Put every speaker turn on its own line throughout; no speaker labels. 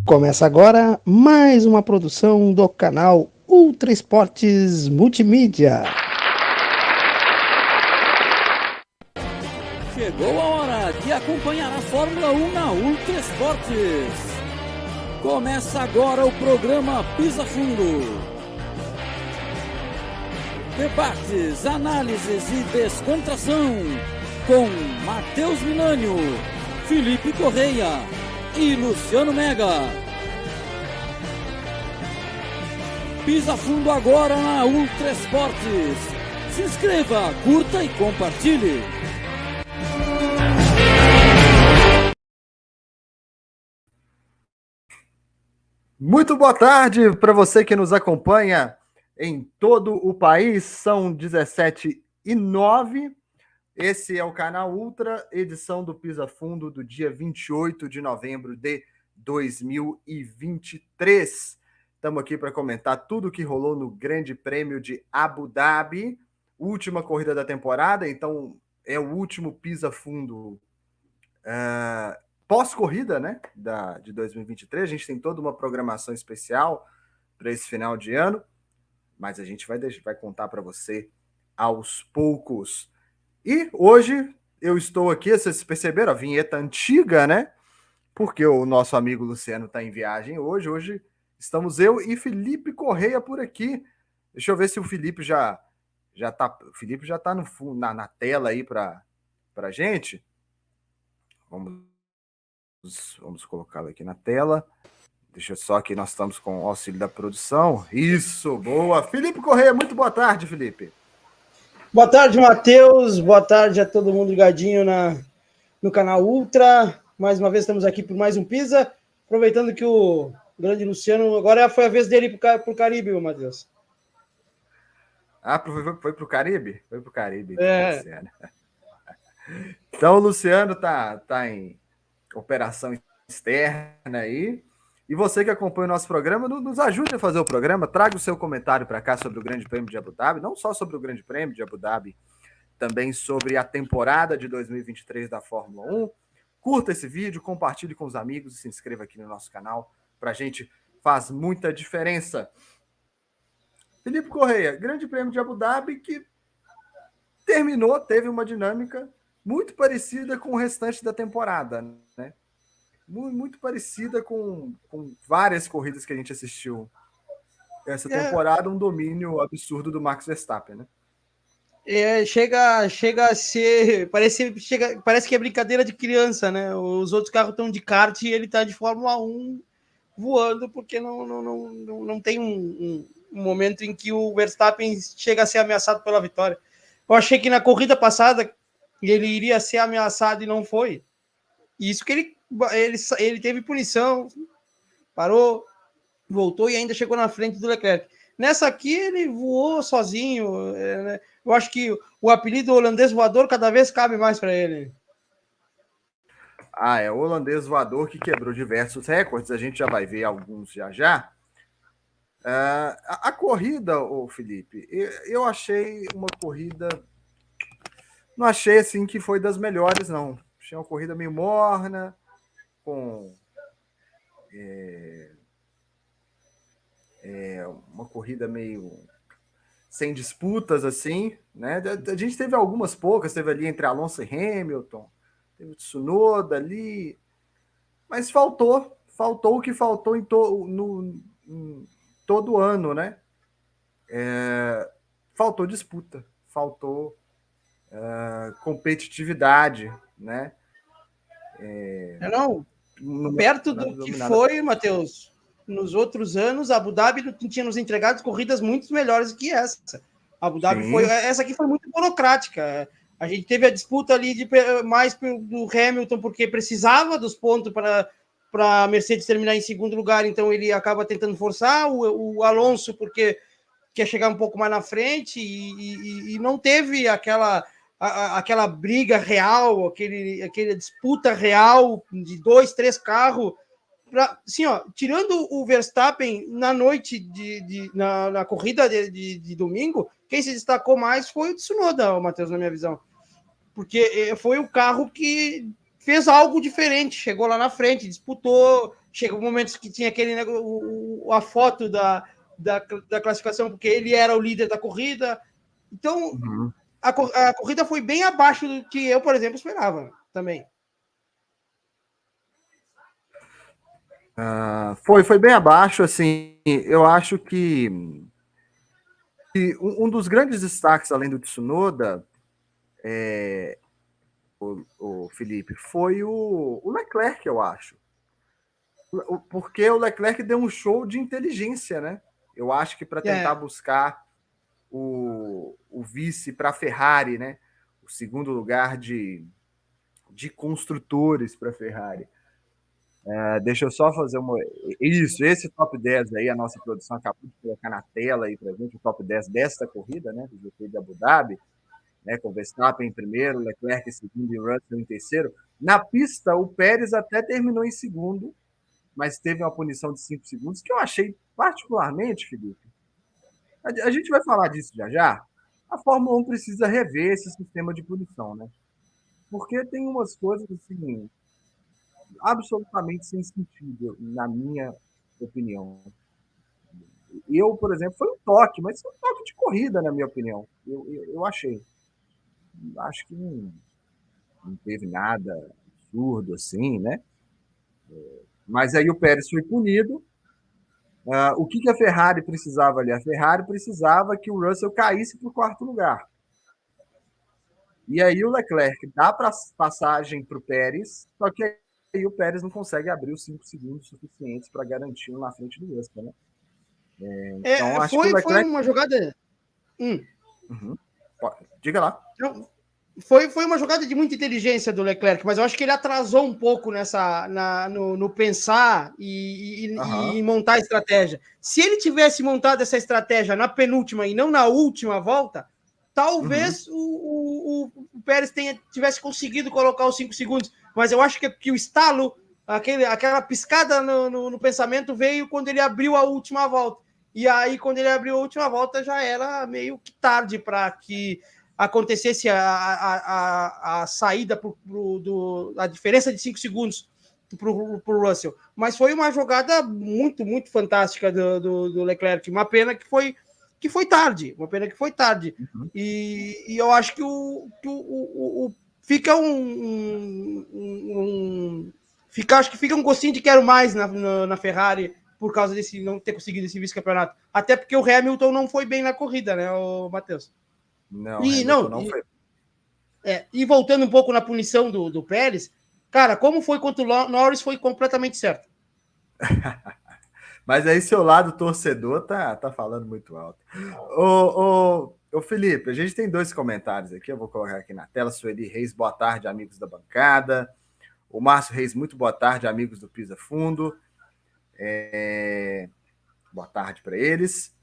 Começa agora mais uma produção do canal Ultra Esportes Multimídia.
Chegou a hora de acompanhar a Fórmula 1 na Ultra Esportes. Começa agora o programa Pisa Fundo. Debates, análises e descontração com Matheus Milânio, Felipe Correia e Luciano Mega. Pisa fundo agora na Ultra Esportes. Se inscreva, curta e compartilhe.
Muito boa tarde para você que nos acompanha em todo o país. São 17h09. Esse é o canal Ultra, edição do Pisa Fundo do dia 28 de novembro de 2023. Estamos aqui para comentar tudo o que rolou no Grande Prêmio de Abu Dhabi, última corrida da temporada, então é o último Pisa Fundo pós-corrida, né, de 2023. A gente tem toda uma programação especial para esse final de ano, mas a gente vai contar para você aos poucos. E hoje eu estou aqui, vocês perceberam, a vinheta antiga, né? Porque o nosso amigo Luciano está em viagem hoje. Hoje estamos eu e Felipe Correia por aqui. Deixa eu ver se o Felipe já tá. O Felipe já está na tela aí para gente. Vamos colocá-lo aqui na tela. Deixa eu só que nós estamos com o auxílio da produção. Isso, boa. Felipe Correia, muito boa tarde, Felipe.
Boa tarde, Matheus. Boa tarde a todo mundo ligadinho no canal Ultra. Mais uma vez estamos aqui por mais um Pisa. Aproveitando que o grande Luciano... Agora foi a vez dele ir para o Caribe, Matheus.
Ah, foi para o Caribe? Foi para o Caribe.
É.
Então o Luciano tá em operação externa aí. E você que acompanha o nosso programa, nos ajude a fazer o programa, traga o seu comentário para cá sobre o Grande Prêmio de Abu Dhabi, não só sobre o Grande Prêmio de Abu Dhabi, também sobre a temporada de 2023 da Fórmula 1. Curta esse vídeo, compartilhe com os amigos e se inscreva aqui no nosso canal. Para a gente faz muita diferença. Felipe Correia, Grande Prêmio de Abu Dhabi que terminou, teve uma dinâmica muito parecida com o restante da temporada, né? Muito parecida com várias corridas que a gente assistiu essa temporada, um domínio absurdo do Max Verstappen, né?
Chega a ser... Parece que é brincadeira de criança, né? Os outros carros estão de kart e ele está de Fórmula 1 voando, porque não tem um momento em que o Verstappen chega a ser ameaçado pela vitória. Eu achei que na corrida passada ele iria ser ameaçado e não foi. Isso que ele teve punição, parou, voltou e ainda chegou na frente do Leclerc. Nessa aqui ele voou sozinho. Né? Eu acho que o apelido holandês voador cada vez cabe mais para ele.
É o holandês voador que quebrou diversos recordes. A gente já vai ver alguns já. A corrida, Felipe, eu achei uma corrida... Não achei assim que foi das melhores, não. Achei uma corrida meio morna, com uma corrida meio sem disputas, assim, né? A gente teve algumas poucas, teve ali entre Alonso e Hamilton, teve o Tsunoda ali, mas faltou o que faltou em todo ano, né? Faltou disputa, faltou competitividade, né?
Perto do que foi, Matheus, nos outros anos, Abu Dhabi tinha nos entregado corridas muito melhores que essa. Abu Dhabi essa aqui foi muito burocrática. A gente teve a disputa ali mais do Hamilton, porque precisava dos pontos para a Mercedes terminar em segundo lugar, então ele acaba tentando forçar. O Alonso, porque quer chegar um pouco mais na frente, e não teve aquela briga real, aquela disputa real de 2, 3 carros. Assim, tirando o Verstappen na noite na corrida de domingo, quem se destacou mais foi o Tsunoda, Matheus, na minha visão. Porque foi o carro que fez algo diferente, chegou lá na frente, disputou, chegou momentos que tinha aquele a foto da classificação, porque ele era o líder da corrida. Então, a corrida foi bem abaixo do que eu, por exemplo, esperava também.
Foi bem abaixo, assim, eu acho que um dos grandes destaques, além do Tsunoda, o Felipe, foi o Leclerc, eu acho. Porque o Leclerc deu um show de inteligência, né? Eu acho que para tentar buscar o vice para a Ferrari, né? O segundo lugar de construtores para a Ferrari. Deixa eu só fazer uma. Isso, esse top 10 aí, a nossa produção acabou de colocar na tela aí para a gente, o top 10 desta corrida, né? Do GP de Abu Dhabi, né? Com Verstappen em primeiro, Leclerc em segundo e Russell em terceiro. Na pista, o Pérez até terminou em segundo, mas teve uma punição de 5 segundos, que eu achei particularmente, Felipe. A gente vai falar disso já. A Fórmula 1 precisa rever esse sistema de punição, né? Porque tem umas coisas assim absolutamente sem sentido, na minha opinião. Eu, por exemplo, foi um toque, mas foi um toque de corrida, na minha opinião. Eu achei. Acho que não teve nada absurdo assim, né? Mas aí o Pérez foi punido. O que a Ferrari precisava ali? A Ferrari precisava que o Russell caísse para o quarto lugar. E aí o Leclerc dá passagem para o Pérez, só que aí o Pérez não consegue abrir os 5 segundos suficientes para garantir na frente do Russell, né?
Então, acho que o Leclerc... foi uma jogada...
Diga lá.
Não, foi uma jogada de muita inteligência do Leclerc, mas eu acho que ele atrasou um pouco no pensar e montar a estratégia. Se ele tivesse montado essa estratégia na penúltima e não na última volta, talvez o Pérez tivesse conseguido colocar os 5 segundos, mas eu acho que o estalo, aquela piscada no pensamento veio quando ele abriu a última volta. E aí, quando ele abriu a última volta, já era meio que tarde para que acontecesse a saída, a diferença de 5 segundos para o Russell. Mas foi uma jogada muito, muito fantástica do Leclerc. Uma pena que foi tarde. Uma pena que foi tarde. E eu acho que fica acho que fica um gostinho de quero mais na Ferrari por causa desse não ter conseguido esse vice-campeonato. Até porque o Hamilton não foi bem na corrida, né, Matheus?
Não foi.
E voltando um pouco na punição do Pérez, cara, como foi contra o Norris, foi completamente certo.
Mas aí seu lado torcedor tá falando muito alto. Ô Felipe, a gente tem 2 comentários aqui, eu vou colocar aqui na tela. Sueli Reis, boa tarde, amigos da bancada. O Márcio Reis, muito boa tarde, amigos do Pisa Fundo. Boa tarde para eles.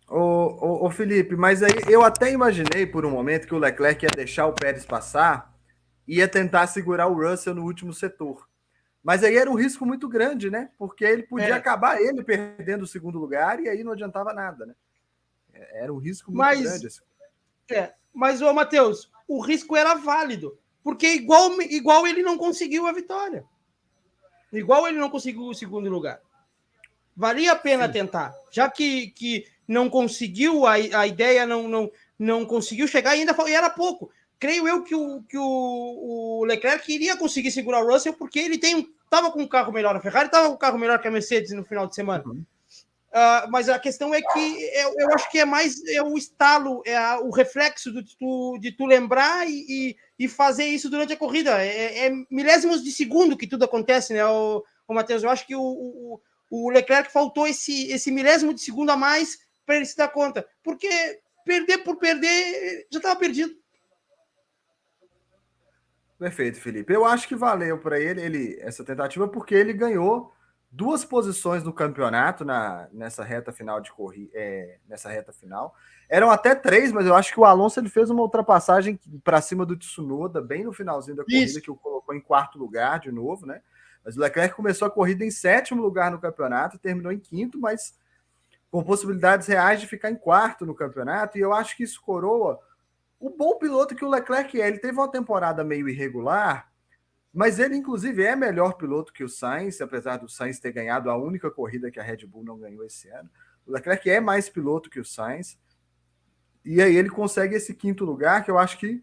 Ô Felipe, mas aí eu até imaginei por um momento que o Leclerc ia deixar o Pérez passar e ia tentar segurar o Russell no último setor. Mas aí era um risco muito grande, né? Porque ele podia acabar ele perdendo o segundo lugar e aí não adiantava nada, né? Era um risco muito grande.
Mas, Matheus, o risco era válido, porque igual ele não conseguiu a vitória. Igual ele não conseguiu o segundo lugar. Valia a pena tentar, já que não conseguiu, a ideia não conseguiu chegar e ainda era pouco. Creio eu que o Leclerc iria conseguir segurar o Russell porque ele estava com um carro melhor. A Ferrari estava com um carro melhor que a Mercedes no final de semana. Mas a questão é que eu acho que é mais o estalo, o reflexo de tu lembrar e fazer isso durante a corrida. É milésimos de segundo que tudo acontece, né, o Matheus? Eu acho que o Leclerc faltou esse milésimo de segundo a mais para ele se dar conta. Porque perder por perder, já estava perdido.
Perfeito, Felipe. Eu acho que valeu para ele essa tentativa porque ele ganhou 2 posições no campeonato nessa reta final de corrida, nessa reta final. Eram até 3, mas eu acho que o Alonso ele fez uma ultrapassagem para cima do Tsunoda bem no finalzinho da corrida, que o colocou em 4º lugar de novo, né? Mas o Leclerc começou a corrida em 7º lugar no campeonato, terminou em 5º, mas com possibilidades reais de ficar em 4º no campeonato. E eu acho que isso coroa o bom piloto que o Leclerc é. Ele teve uma temporada meio irregular, Mas ele, inclusive, é melhor piloto que o Sainz, apesar do Sainz ter ganhado a única corrida que a Red Bull não ganhou esse ano. O Leclerc é mais piloto que o Sainz. E aí ele consegue esse 5º lugar, que eu acho que,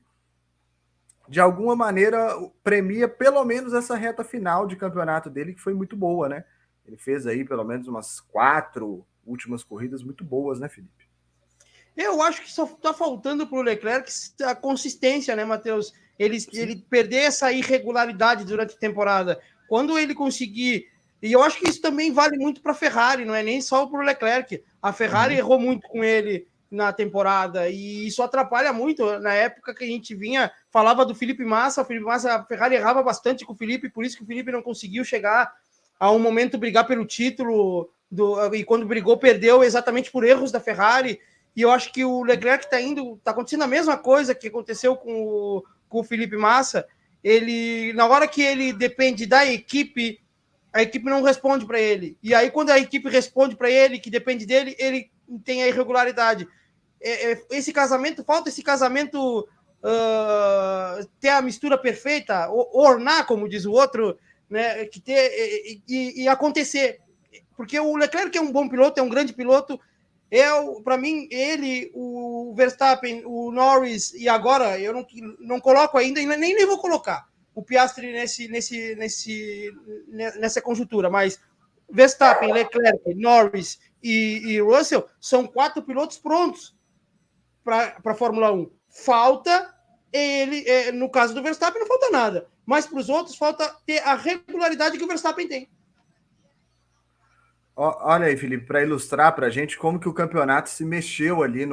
de alguma maneira, premia pelo menos essa reta final de campeonato dele, que foi muito boa, né? Ele fez aí pelo menos umas 4 últimas corridas muito boas, né, Felipe?
Eu acho que só está faltando para o Leclerc a consistência, né, Matheus? Ele perder essa irregularidade durante a temporada. Quando ele conseguir... E eu acho que isso também vale muito para a Ferrari, não é nem só para o Leclerc. A Ferrari errou muito com ele na temporada e isso atrapalha muito. Na época que a gente falava do Felipe Massa, a Ferrari errava bastante com o Felipe, por isso que o Felipe não conseguiu chegar a um momento brigar pelo título, e quando brigou, perdeu exatamente por erros da Ferrari. E eu acho que o Leclerc está acontecendo a mesma coisa que aconteceu com o Felipe Massa. Na hora que ele depende da equipe, a equipe não responde para ele. E aí, quando a equipe responde para ele, que depende dele, ele tem a irregularidade. Falta esse casamento ter a mistura perfeita, ornar, como diz o outro, né, e acontecer. Porque o Leclerc é um bom piloto, é um grande piloto. Para mim, ele, o Verstappen, o Norris, e agora eu não coloco ainda, e nem vou colocar o Piastri nessa conjuntura, mas Verstappen, Leclerc, Norris e Russell são 4 pilotos prontos para a Fórmula 1. Falta ele, no caso do Verstappen, não falta nada, mas para os outros falta ter a regularidade que o Verstappen tem.
Olha aí, Felipe, para ilustrar para a gente como que o campeonato se mexeu ali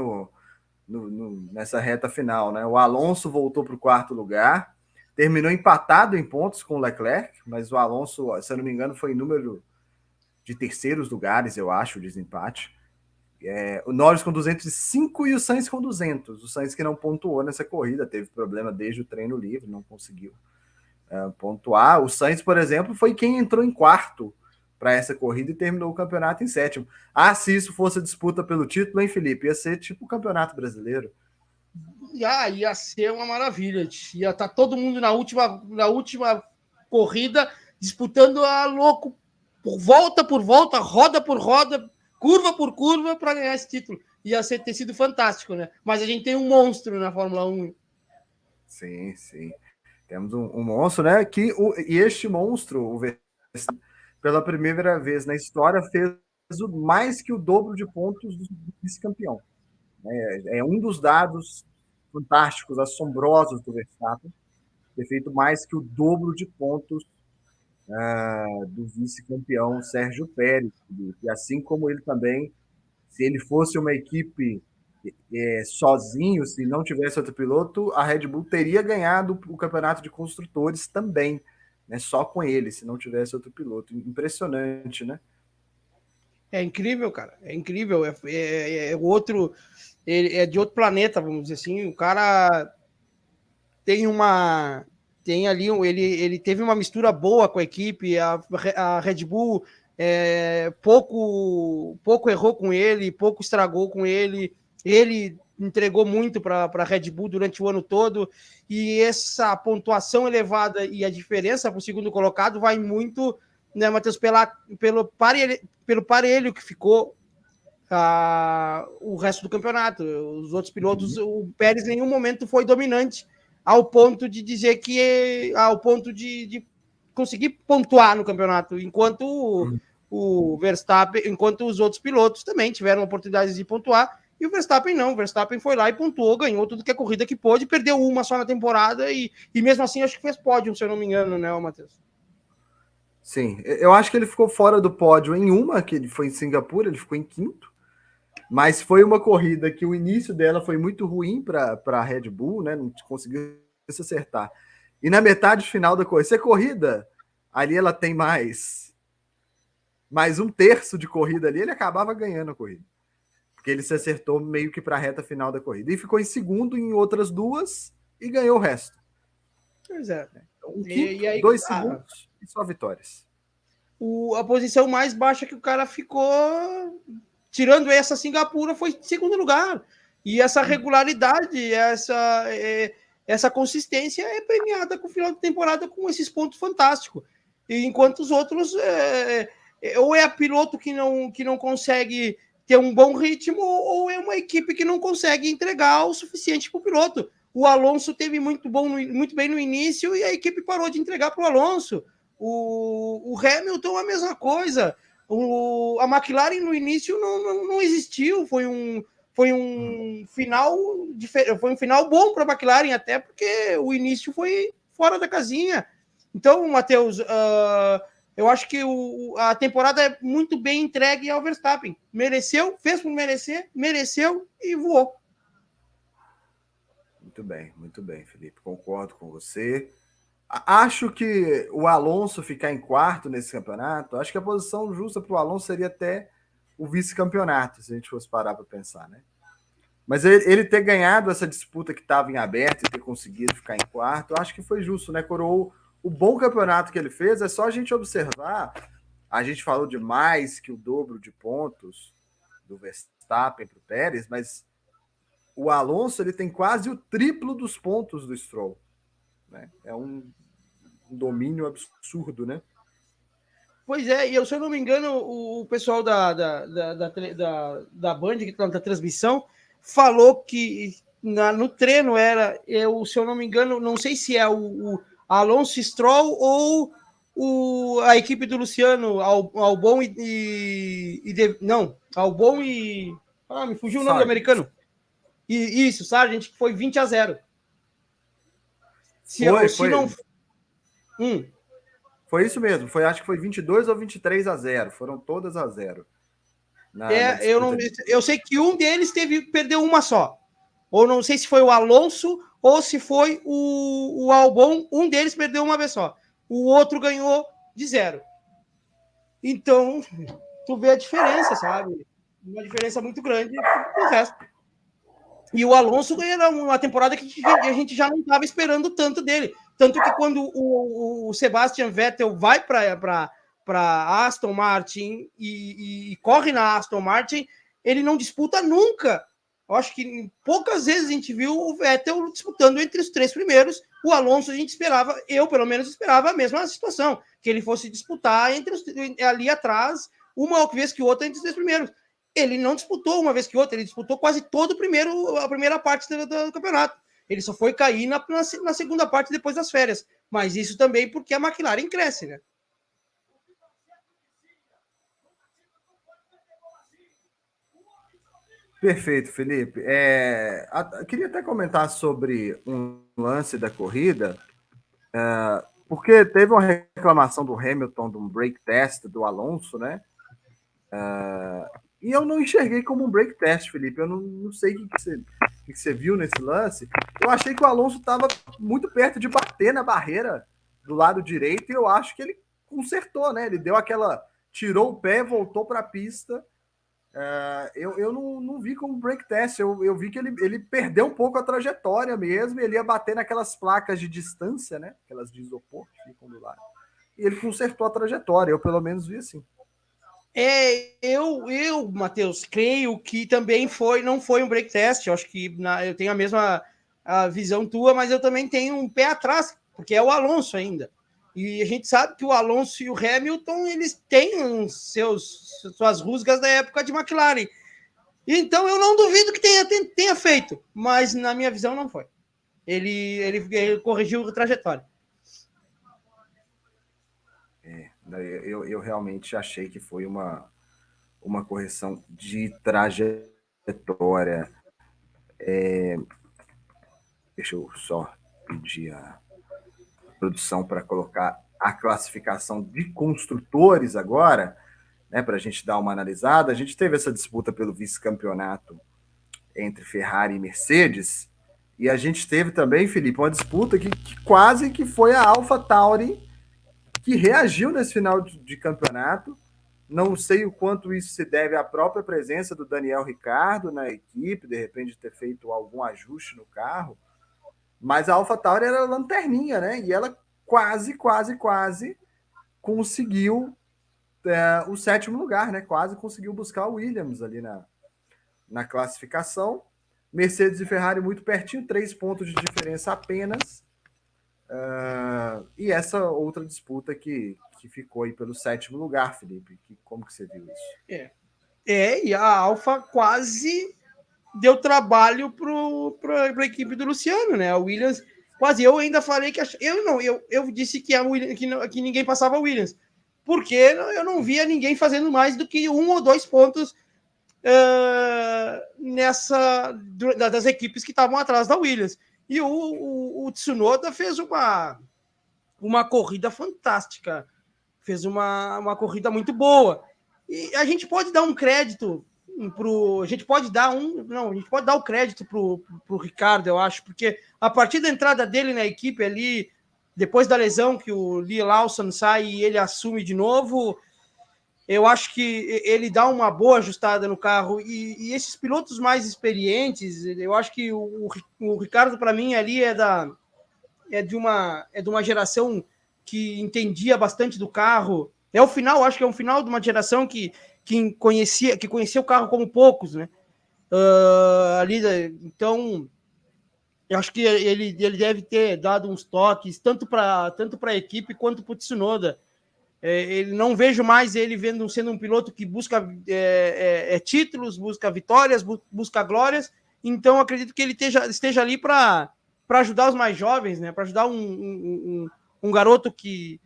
nessa reta final, né? O Alonso voltou para o 4º lugar, terminou empatado em pontos com o Leclerc, mas o Alonso, se eu não me engano, foi em número de terceiros lugares, eu acho, o desempate. O Norris com 205 e o Sainz com 200. O Sainz que não pontuou nessa corrida, teve problema desde o treino livre, não conseguiu pontuar. O Sainz, por exemplo, foi quem entrou em 4º para essa corrida e terminou o campeonato em 7º. Se isso fosse disputa pelo título, hein, Felipe? Ia ser tipo o Campeonato Brasileiro.
Ia ser uma maravilha. Ia estar todo mundo na última corrida disputando a louco, volta por volta, roda por roda, curva por curva para ganhar esse título. Ia ter sido fantástico, né? Mas a gente tem um monstro na Fórmula 1.
Sim, sim. Temos um monstro, né? E este monstro, o Verstappen, pela primeira vez na história, fez mais que o dobro de pontos do vice-campeão. É um dos dados fantásticos, assombrosos do Verstappen, ter feito mais que o dobro de pontos do vice-campeão Sérgio Pérez. E assim como ele também, se ele fosse uma equipe sozinho, se não tivesse outro piloto, a Red Bull teria ganhado o campeonato de construtores também, né? Só com ele, se não tivesse outro piloto. Impressionante, né?
É incrível, cara. É incrível. Outro... Ele é de outro planeta, vamos dizer assim. O cara tem ali, ele teve uma mistura boa com a equipe. A Red Bull pouco errou com ele, pouco estragou com ele. Ele entregou muito para a Red Bull durante o ano todo. E essa pontuação elevada e a diferença para o segundo colocado vai muito, né, Matheus, pelo parelho que ficou o resto do campeonato. Os outros pilotos, o Pérez em nenhum momento foi dominante ao ponto de dizer ao ponto de conseguir pontuar no campeonato, enquanto o Verstappen, enquanto os outros pilotos também tiveram oportunidades de pontuar, e o Verstappen não. O Verstappen foi lá e pontuou, ganhou tudo que é corrida que pôde, perdeu uma só na temporada e mesmo assim acho que fez pódio, se eu não me engano, né, Matheus?
Sim, eu acho que ele ficou fora do pódio em uma, que ele foi em Singapura, ele ficou em 5º, mas foi uma corrida que o início dela foi muito ruim para a Red Bull, né? Não conseguiu se acertar. E na metade final da corrida, se a corrida ali ela tem mais 1/3 de corrida ali, ele acabava ganhando a corrida, porque ele se acertou meio que para a reta final da corrida e ficou em 2º em outras 2 e ganhou o resto.
Pois é.
Então, 5º, 2 segundos e só vitórias.
A posição mais baixa que o cara ficou, tirando essa Singapura, foi em 2º lugar. E essa regularidade, essa consistência é premiada com o final de temporada com esses pontos fantásticos. E enquanto os outros, ou é a piloto que não consegue ter um bom ritmo, ou é uma equipe que não consegue entregar o suficiente para o piloto. O Alonso teve muito bem no início e a equipe parou de entregar para o Alonso. O Hamilton, a mesma coisa. A McLaren no início não existiu, foi um final bom para a McLaren, até porque o início foi fora da casinha. Então, Matheus, eu acho que a temporada é muito bem entregue ao Verstappen. Mereceu, fez por merecer, mereceu e voou.
Muito bem, Felipe. Concordo com você. Acho que o Alonso ficar em quarto nesse campeonato, acho que a posição justa para o Alonso seria até o vice-campeonato, se a gente fosse parar para pensar, né? Mas ele ter ganhado essa disputa que estava em aberto e ter conseguido ficar em quarto, acho que foi justo, né? Coroou o bom campeonato que ele fez. É só a gente observar. A gente falou de mais que o dobro de pontos do Verstappen para o Pérez, mas o Alonso ele tem quase o triplo dos pontos do Stroll. Né? É um domínio absurdo, né?
Pois é, e se eu não me engano, o pessoal da Band, que está na transmissão, falou que no treino se eu não me engano, não sei se é o Alonso Stroll ou a equipe do Luciano, Albon não, Albon e... me fugiu o nome do americano. Isso, Sargent, que foi 20-0.
Foi.
Não...
Foi isso mesmo. Acho que foi 22 ou 23-0. Foram todas a 0.
Eu sei que um deles perdeu uma só. Ou não sei se foi o Alonso ou se foi o Albon. Um deles perdeu uma vez só. O outro ganhou de 0. Então, tu vê a diferença, sabe? Uma diferença muito grande pro resto. E o Alonso ganhou uma temporada que a gente já não estava esperando tanto dele. Tanto que quando o Sebastian Vettel vai para Aston Martin e corre na Aston Martin, ele não disputa nunca. Eu acho que poucas vezes a gente viu o Vettel disputando entre os 3 primeiros. O Alonso a gente esperava, eu pelo menos esperava a mesma situação, que ele fosse disputar ali atrás, uma vez que outra entre os 3 primeiros. Ele não disputou uma vez que outra, ele disputou quase todo a primeira parte do campeonato. Ele só foi cair na segunda parte depois das férias. Mas isso também porque a McLaren cresce, né?
Perfeito, Felipe. Queria até comentar sobre um lance da corrida, porque teve uma reclamação do Hamilton de um brake test do Alonso, né? E eu não enxerguei como um break test, Felipe. Eu não sei o que você viu nesse lance. Eu achei que o Alonso estava muito perto de bater na barreira do lado direito e eu acho que ele consertou, né? Ele deu tirou o pé, voltou para a pista. Eu não vi como break test. Eu vi que ele perdeu um pouco a trajetória mesmo. Ele ia bater naquelas placas de distância, né? Aquelas de isopor que ficam do lado. E ele consertou a trajetória. Eu pelo menos vi assim.
Eu, Matheus, creio que também não foi um break test. Eu acho que eu tenho a mesma visão tua, mas eu também tenho um pé atrás, porque é o Alonso ainda. E a gente sabe que o Alonso e o Hamilton, eles têm suas rusgas da época de McLaren. Então, eu não duvido que tenha feito, mas na minha visão não foi. Ele corrigiu a trajetória.
Eu realmente achei que foi uma correção de trajetória. Deixa eu só pedir a produção para colocar a classificação de construtores agora, né, para a gente dar uma analisada. A gente teve essa disputa pelo vice-campeonato entre Ferrari e Mercedes, e a gente teve também, Felipe, uma disputa que quase que foi a AlphaTauri que reagiu nesse final de campeonato. Não sei o quanto isso se deve à própria presença do Daniel Ricciardo na equipe, de repente ter feito algum ajuste no carro, mas a AlphaTauri era lanterninha, né? E ela quase conseguiu o 7º lugar, né? Quase conseguiu buscar o Williams ali na classificação. Mercedes e Ferrari muito pertinho, 3 pontos de diferença apenas. E essa outra disputa que ficou aí pelo 7º lugar, Felipe. Como que você viu isso?
E a Alfa quase deu trabalho para a equipe do Luciano, né? A Williams quase. Eu ainda falei que eu disse que ninguém passava a Williams, porque eu não via ninguém fazendo mais do que 1 ou 2 pontos das equipes que estavam atrás da Williams. E o Tsunoda fez uma corrida fantástica, fez uma corrida muito boa. E a gente pode dar um crédito a gente pode dar o crédito pro Ricardo, eu acho, porque a partir da entrada dele na equipe ali, depois da lesão que o Lee Lawson sai e ele assume de novo, eu acho que ele dá uma boa ajustada no carro, e esses pilotos mais experientes, eu acho que o Ricardo, para mim, ali é de uma geração que entendia bastante do carro. Acho que é um final de uma geração que conhecia o carro como poucos, né? Então, eu acho que ele deve ter dado uns toques, tanto para a equipe quanto para o Tsunoda. Ele não vejo mais ele sendo um piloto que busca títulos, busca vitórias, busca glórias. Então, acredito que ele esteja ali para ajudar os mais jovens, né? Para ajudar um garoto que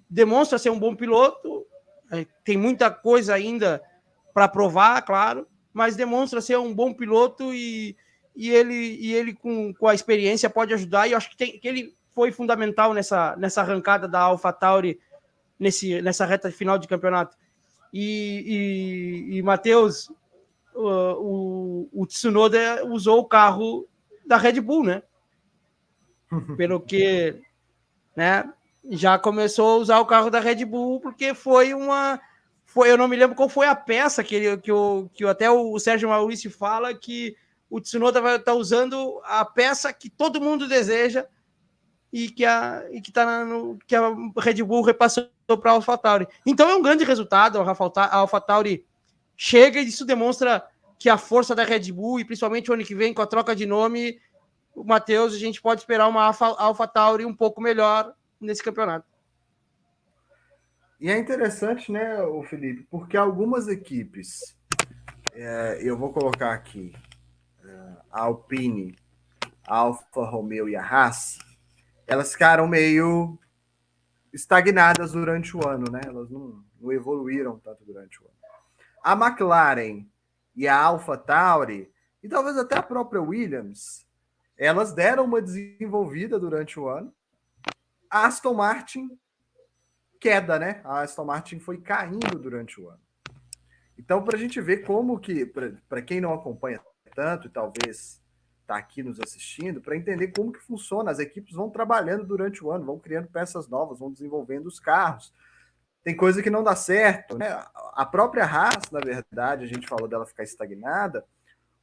demonstra ser um bom piloto. Tem muita coisa ainda para provar, claro, mas demonstra ser um bom piloto e ele com a experiência pode ajudar. E eu acho que ele foi fundamental nessa arrancada da AlphaTauri nessa reta final de campeonato. E Matheus, o Tsunoda usou o carro da Red Bull, né? Pelo que, né, já começou a usar o carro da Red Bull, porque eu não me lembro qual foi a peça que até o Sérgio Maurício fala que o Tsunoda vai estar usando a peça que todo mundo deseja e que a Red Bull repassou para a AlphaTauri. Então é um grande resultado. A AlphaTauri chega, e isso demonstra que a força da Red Bull, e principalmente o ano que vem, com a troca de nome, o Matheus, a gente pode esperar uma AlphaTauri um pouco melhor nesse campeonato.
E é interessante, né, o Felipe, porque algumas equipes, eu vou colocar aqui a Alpine, a Alfa Romeo e a Haas, elas ficaram meio estagnadas durante o ano, né? Elas não evoluíram tanto durante o ano. A McLaren e a AlphaTauri, e talvez até a própria Williams, elas deram uma desenvolvida durante o ano. A Aston Martin, queda, né? A Aston Martin foi caindo durante o ano. Então, para a gente ver como que, para quem não acompanha tanto, e talvez está aqui nos assistindo, para entender como que funciona, as equipes vão trabalhando durante o ano, vão criando peças novas, vão desenvolvendo os carros. Tem coisa que não dá certo, né? A própria Haas, na verdade, a gente falou dela ficar estagnada,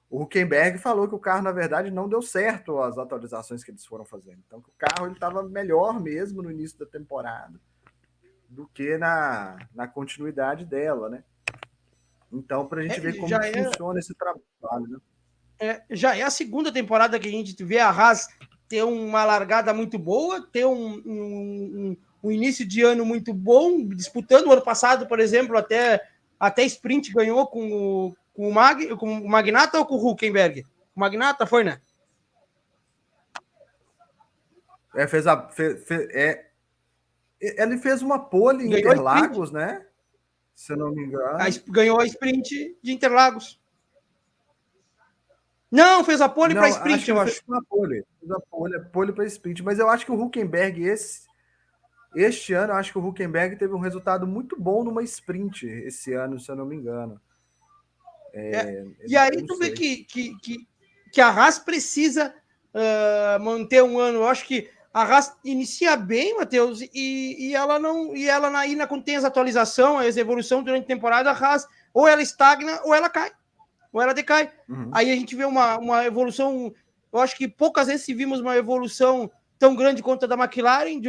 o Hülkenberg falou que o carro, na verdade, não deu certo as atualizações que eles foram fazendo. Então, o carro estava melhor mesmo no início da temporada do que na continuidade dela, né? Então, para a gente ver como funciona esse trabalho, né?
Já é a segunda temporada que a gente vê a Haas ter uma largada muito boa, ter um início de ano muito bom, disputando o ano passado, por exemplo, até sprint ganhou com o Magnata ou com o Hülkenberg? O Magnata foi, né?
Ele fez uma pole em Interlagos, né? Se eu não me engano.
Ganhou a sprint de Interlagos. Não, fez a pole para sprint, eu acho.
Fez a pole para sprint, mas eu acho que o Hülkenberg, este ano, eu acho que o Hülkenberg teve um resultado muito bom numa sprint esse ano, se eu não me engano.
E aí tu vê que a Haas precisa manter um ano. Eu acho que a Haas inicia bem, Matheus, e ela ainda quando tem as atualizações, as evoluções durante a temporada, a Haas ou ela estagna ou ela cai. Ou ela decai. Uhum. Aí a gente vê uma evolução. Eu acho que poucas vezes vimos uma evolução tão grande quanto a da McLaren,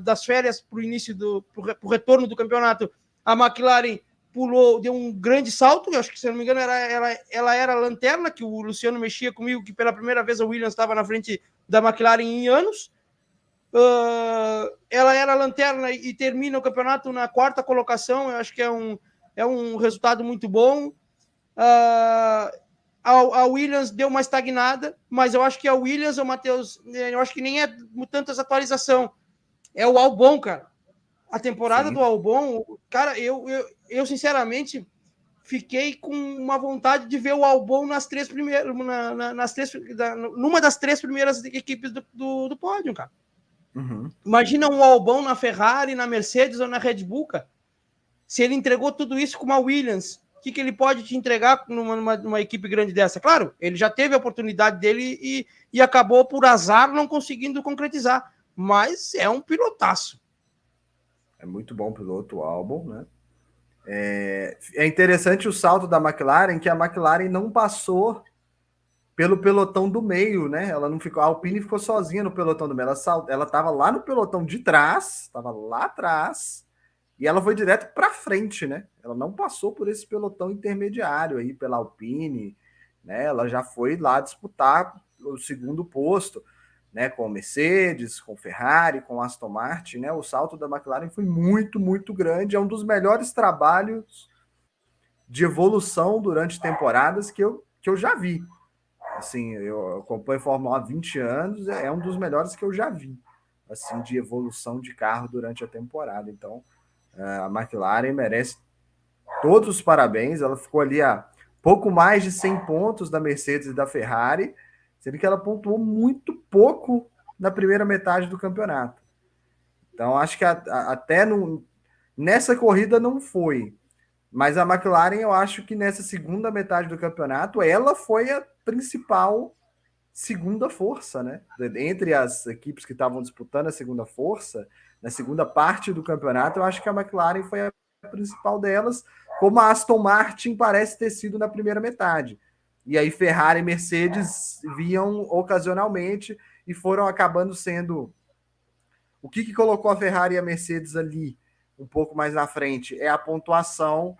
das férias para o início pro retorno do campeonato. A McLaren pulou, deu um grande salto, eu acho que, se não me engano, ela era a lanterna, que o Luciano mexia comigo, que pela primeira vez a Williams estava na frente da McLaren em anos. Ela era a lanterna e termina o campeonato na 4ª colocação, eu acho que é um resultado muito bom. A Williams deu uma estagnada, mas eu acho que a Williams, o Matheus, eu acho que nem é tantas atualização, é o Albon, cara. A temporada do Albon, cara, eu sinceramente fiquei com uma vontade de ver o Albon nas 3 primeiras, numa das 3 primeiras equipes do pódio, cara.
Uhum.
Imagina um Albon na Ferrari, na Mercedes ou na Red Bull, cara. Se ele entregou tudo isso com uma Williams, o que ele pode te entregar numa equipe grande dessa? Claro, ele já teve a oportunidade dele e acabou por azar não conseguindo concretizar, mas é um pilotaço.
É muito bom piloto, o Albon, né? É interessante o salto da McLaren, que a McLaren não passou pelo pelotão do meio, né? Ela não ficou, a Alpine ficou sozinha no pelotão do meio. Ela estava lá no pelotão de trás, estava lá atrás, e ela foi direto para frente, né? Ela não passou por esse pelotão intermediário aí pela Alpine, né? Ela já foi lá disputar o 2º posto, né, com Mercedes, com Ferrari, com Aston Martin, né? O salto da McLaren foi muito, muito grande. É um dos melhores trabalhos de evolução durante temporadas que eu já vi. Assim, eu acompanho Fórmula 1 há 20 anos, é um dos melhores que eu já vi, assim, de evolução de carro durante a temporada. Então, a McLaren merece todos os parabéns. Ela ficou ali a pouco mais de 100 pontos da Mercedes e da Ferrari, sendo que ela pontuou muito pouco na primeira metade do campeonato. Então, acho que até nessa corrida não foi. Mas a McLaren, eu acho que nessa segunda metade do campeonato, ela foi a principal segunda força, né? Entre as equipes que estavam disputando a segunda força, na segunda parte do campeonato, eu acho que a McLaren foi a principal delas, como a Aston Martin parece ter sido na primeira metade. E aí Ferrari e Mercedes viam ocasionalmente e foram acabando sendo... O que colocou a Ferrari e a Mercedes ali um pouco mais na frente é a pontuação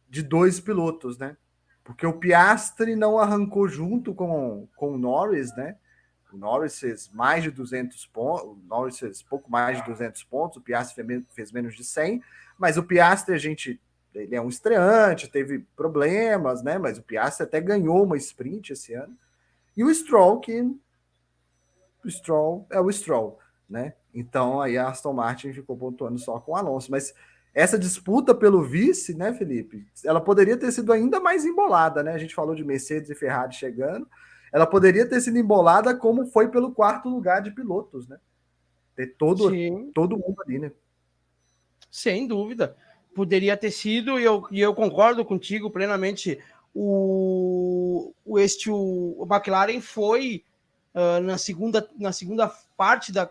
de 2 pilotos, né? Porque o Piastri não arrancou junto com o Norris, né? O Norris fez mais de 200 pontos, o Norris fez pouco mais de 200 pontos, o Piastri fez menos de 100, mas o Piastri, ele é um estreante, teve problemas, né? Mas o Piastri até ganhou uma sprint esse ano. E o Stroll, o Stroll é o Stroll, né? Então aí a Aston Martin ficou pontuando só com o Alonso, mas essa disputa pelo vice, né, Felipe, ela poderia ter sido ainda mais embolada, né? A gente falou de Mercedes e Ferrari chegando, ela poderia ter sido embolada como foi pelo 4º lugar de pilotos, né? Ter todo mundo ali, né?
Sem dúvida. Poderia ter sido, e eu concordo contigo plenamente, o McLaren foi na segunda parte da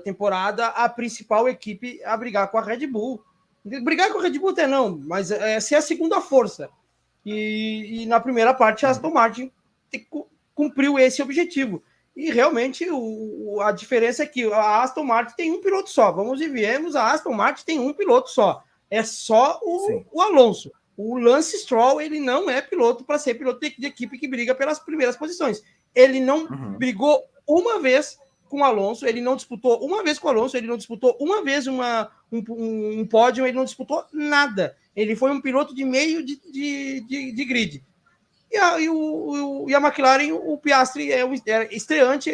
temporada a principal equipe a brigar com a Red Bull. Brigar com a Red Bull até não, mas ser a segunda força. E na primeira parte a Aston Martin cumpriu esse objetivo. E realmente a diferença é que a Aston Martin tem um piloto só. Vamos e viemos, a Aston Martin tem um piloto só. É só o Alonso. O Lance Stroll, ele não é piloto para ser piloto de equipe que briga pelas primeiras posições. Ele não brigou uma vez com o Alonso, ele não disputou uma vez com o Alonso, ele não disputou uma vez um pódio, ele não disputou nada. Ele foi um piloto de meio de grid. E a McLaren, o Piastri é estreante.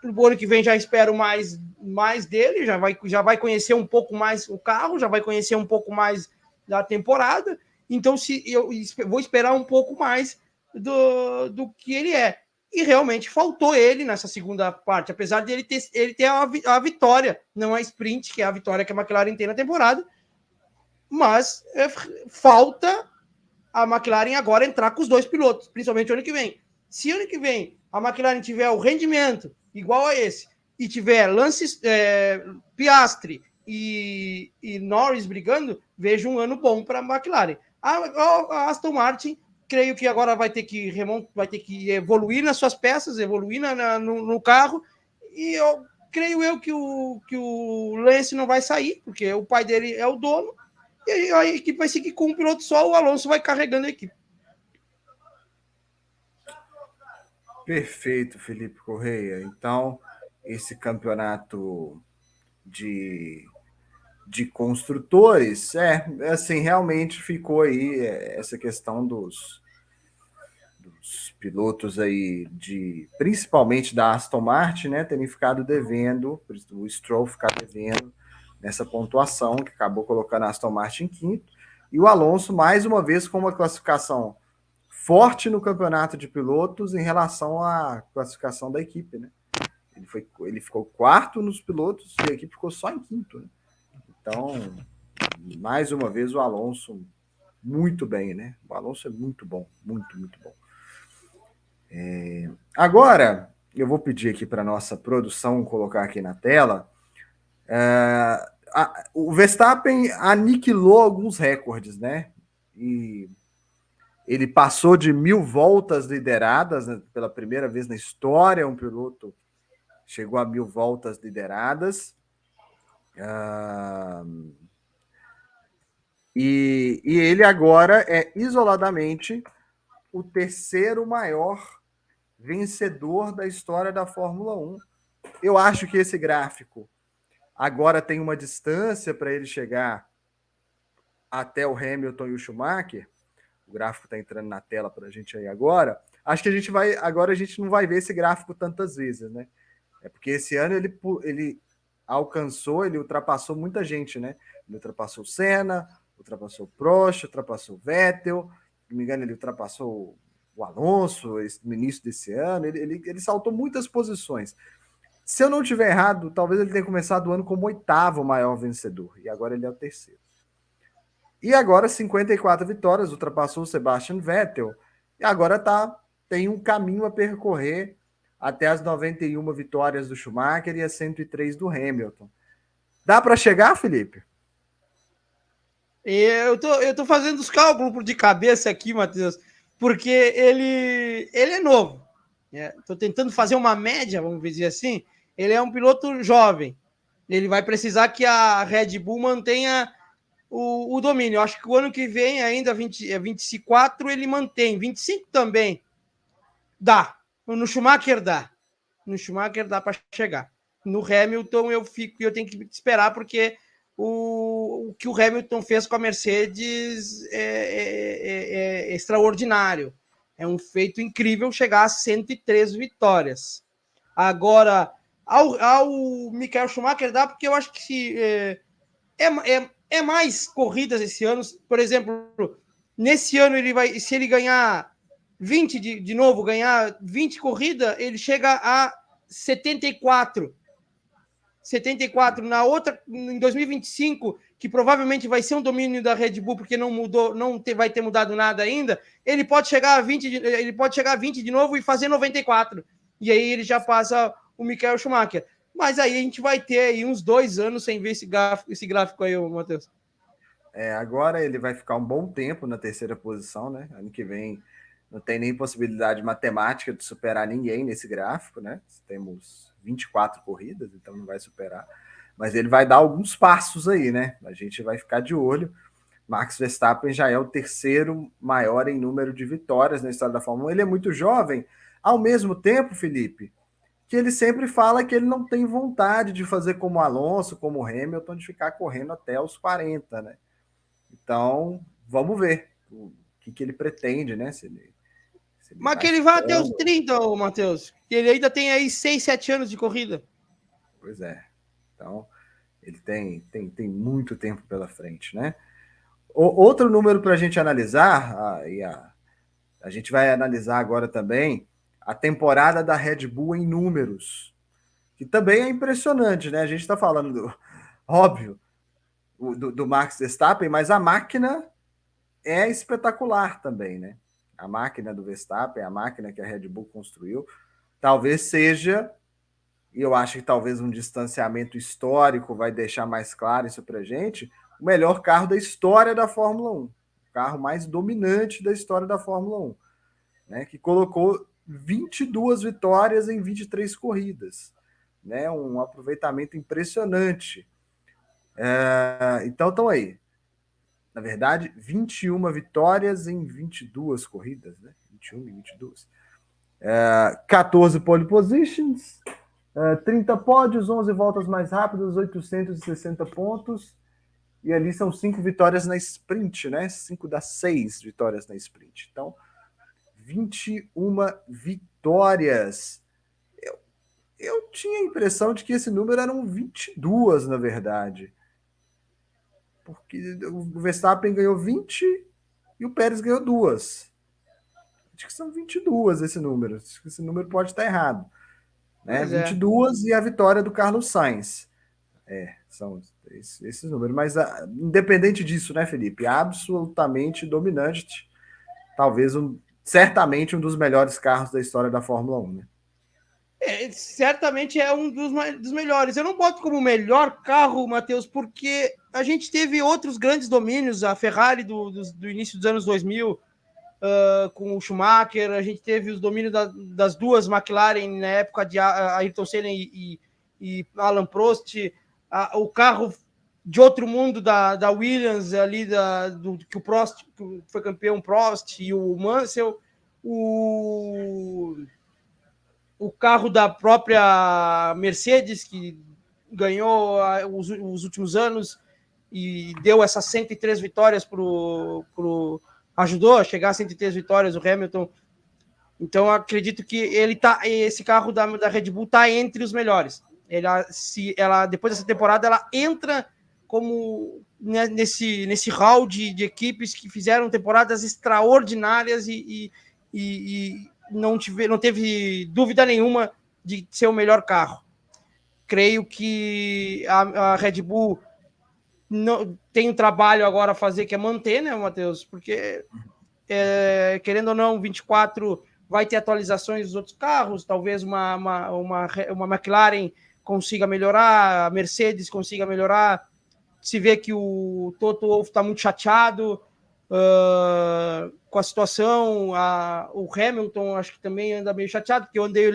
O ano que vem já espero mais dele, já vai conhecer um pouco mais o carro, já vai conhecer um pouco mais da temporada. Então, eu vou esperar um pouco mais do que ele é. E realmente faltou ele nessa segunda parte, apesar de ele ter a vitória, não a sprint, que é a vitória que a McLaren tem na temporada, mas falta a McLaren agora entrar com os 2 pilotos, principalmente ano que vem. Se ano que vem a McLaren tiver o rendimento igual a esse, e tiver Piastri e Norris brigando, vejo um ano bom para a McLaren. A Aston Martin, creio que agora vai ter que evoluir nas suas peças, evoluir no carro, e creio que o Lance não vai sair, porque o pai dele é o dono, e a equipe vai seguir com um piloto só, o Alonso vai carregando a equipe.
Perfeito, Felipe Correia. Então, esse campeonato de construtores, assim, realmente ficou aí essa questão dos pilotos aí, principalmente da Aston Martin, né, terem ficado devendo, o Stroll ficar devendo nessa pontuação, que acabou colocando a Aston Martin em quinto, e o Alonso, mais uma vez, com uma classificação forte no campeonato de pilotos em relação à classificação da equipe, né? Ele ficou quarto nos pilotos e a equipe ficou só em quinto, né? Então, mais uma vez, o Alonso muito bem, né? O Alonso é muito bom, muito, muito bom. Agora, eu vou pedir aqui para a nossa produção colocar aqui na tela. O Verstappen aniquilou alguns recordes, né? E ele passou de 1.000 voltas lideradas, né? Pela primeira vez na história, um piloto chegou a 1.000 voltas lideradas. E ele agora é isoladamente o terceiro maior vencedor da história da Fórmula 1. Eu acho que esse gráfico agora tem uma distância para ele chegar até o Hamilton e o Schumacher. O gráfico está entrando na tela para a gente aí agora. Acho que agora a gente não vai ver esse gráfico tantas vezes, né? É porque esse ano ele ultrapassou muita gente, né? Ele ultrapassou o Senna, ultrapassou o Prost, ultrapassou o Vettel, se não me engano, ele ultrapassou o Alonso no início desse ano. Ele saltou muitas posições. Se eu não estiver errado, talvez ele tenha começado o ano como 8º maior vencedor, e agora ele é o terceiro. E agora 54 vitórias, ultrapassou o Sebastian Vettel, e agora tem um caminho a percorrer até as 91 vitórias do Schumacher e as 103 do Hamilton. Dá para chegar, Felipe?
Eu tô fazendo os cálculos de cabeça aqui, Matheus, porque ele é novo. Estou tentando fazer uma média, vamos dizer assim. Ele é um piloto jovem. Ele vai precisar que a Red Bull mantenha o domínio. Eu acho que o ano que vem, ainda 24, ele mantém. 25 também. Dá. No Schumacher dá. No Schumacher dá para chegar. No Hamilton eu tenho que esperar, porque o que o Hamilton fez com a Mercedes é extraordinário. É um feito incrível chegar a 103 vitórias. Agora, ao Michael Schumacher dá, porque eu acho que é mais corridas esse ano. Por exemplo, nesse ano se ele ganhar 20 de novo, ganhar 20 corridas, ele chega a 74. Na outra, em 2025, que provavelmente vai ser um domínio da Red Bull, porque não vai ter mudado nada ainda, ele pode chegar a 20, de novo e fazer 94. E aí ele já passa o Michael Schumacher. Mas aí a gente vai ter aí uns 2 anos sem ver esse gráfico aí, Matheus.
Agora ele vai ficar um bom tempo na terceira posição, né? Ano que vem não tem nem possibilidade matemática de superar ninguém nesse gráfico, né? Temos 24 corridas, então não vai superar. Mas ele vai dar alguns passos aí, né? A gente vai ficar de olho. Max Verstappen já é o terceiro maior em número de vitórias na história da Fórmula 1. Ele é muito jovem, ao mesmo tempo, Felipe, que ele sempre fala que ele não tem vontade de fazer como o Alonso, como o Hamilton, de ficar correndo até os 40, né? Então, vamos ver o que ele pretende, né?
Mas que ele vai até os 30, Matheus. Ele ainda tem aí 6, 7 anos de corrida.
Pois é. Então, ele tem muito tempo pela frente, né? Outro número para a gente analisar, a gente vai analisar agora também a temporada da Red Bull em números, que também é impressionante, né? A gente está falando, óbvio, do Max Verstappen, mas a máquina é espetacular também, né? A máquina do Verstappen, a máquina que a Red Bull construiu, talvez seja, e eu acho que talvez um distanciamento histórico vai deixar mais claro isso para a gente, o melhor carro da história da Fórmula 1, o carro mais dominante da história da Fórmula 1, né? Que colocou 22 vitórias em 23 corridas, né? Um aproveitamento impressionante. Então, estão aí. Na verdade, 21 vitórias em 22 corridas, né? 21 e 22. 14 pole positions, 30 pódios, 11 voltas mais rápidas, 860 pontos. E ali são 5 vitórias na sprint, né? 5 das 6 vitórias na sprint. Então, 21 vitórias. Eu tinha a impressão de que esse número eram 22, na verdade. Porque o Verstappen ganhou 20 e o Pérez ganhou 2. Acho que são 22 esse número. Acho que esse número pode estar errado. Né? 22 e a vitória do Carlos Sainz. São esses números. Mas independente disso, né, Felipe? Absolutamente dominante. Talvez certamente um dos melhores carros da história da Fórmula 1, né?
Certamente é um dos melhores. Eu não boto como melhor carro, Matheus, porque a gente teve outros grandes domínios, a Ferrari do início dos anos 2000, com o Schumacher, a gente teve os domínios das duas McLaren na época de Ayrton Senna e Alain Prost, o carro de outro mundo da Williams, ali que o Prost que foi campeão, Prost e o Mansell, o carro da própria Mercedes, que ganhou os últimos anos e deu essas 103 vitórias ajudou a chegar a 103 vitórias, o Hamilton. Então, acredito que esse carro da Red Bull está entre os melhores. Depois dessa temporada, ela entra como nesse hall de equipes que fizeram temporadas extraordinárias e não teve dúvida nenhuma de ser o melhor carro. Creio que a Red Bull tem um trabalho agora a fazer, que é manter, né, Matheus? Porque, querendo ou não, 24 vai ter atualizações dos outros carros, talvez uma McLaren consiga melhorar, a Mercedes consiga melhorar. Se vê que o Toto Wolff está muito chateado com a situação, o Hamilton acho que também anda meio chateado, porque eu andei